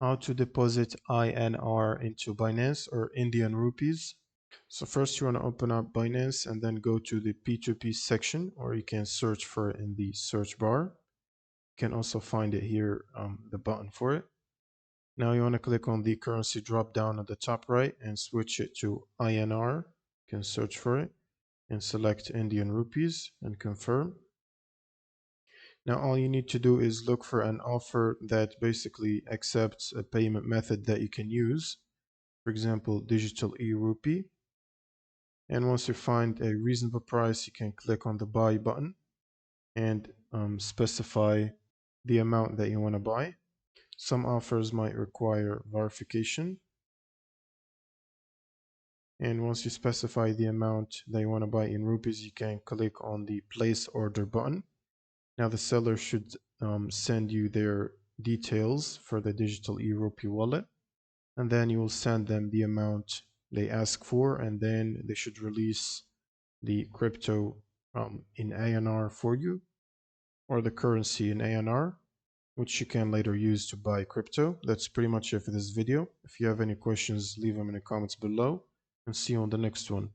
How to deposit INR into Binance or Indian rupees. So first you want to open up Binance and then go to the P2P section, or you can search for it in the search bar. You can also find it here, the button for it. Now you want to click on the currency drop down at the top right and switch it to INR. You can search for it and select Indian rupees and confirm. Now all you need to do is look for an offer that basically accepts a payment method that you can use. For example, digital e-rupee. And once you find a reasonable price, you can click on the buy button and specify the amount that you want to buy. Some offers might require verification. And once you specify the amount that you want to buy in rupees, you can click on the place order button. Now the seller should send you their details for the digital e-rupee wallet, and then you will send them the amount they ask for, and then they should release the crypto in INR for you, or the currency in INR, which you can later use to buy crypto. That's pretty much it for this video. If you have any questions, leave them in the comments below, and see you on the next one.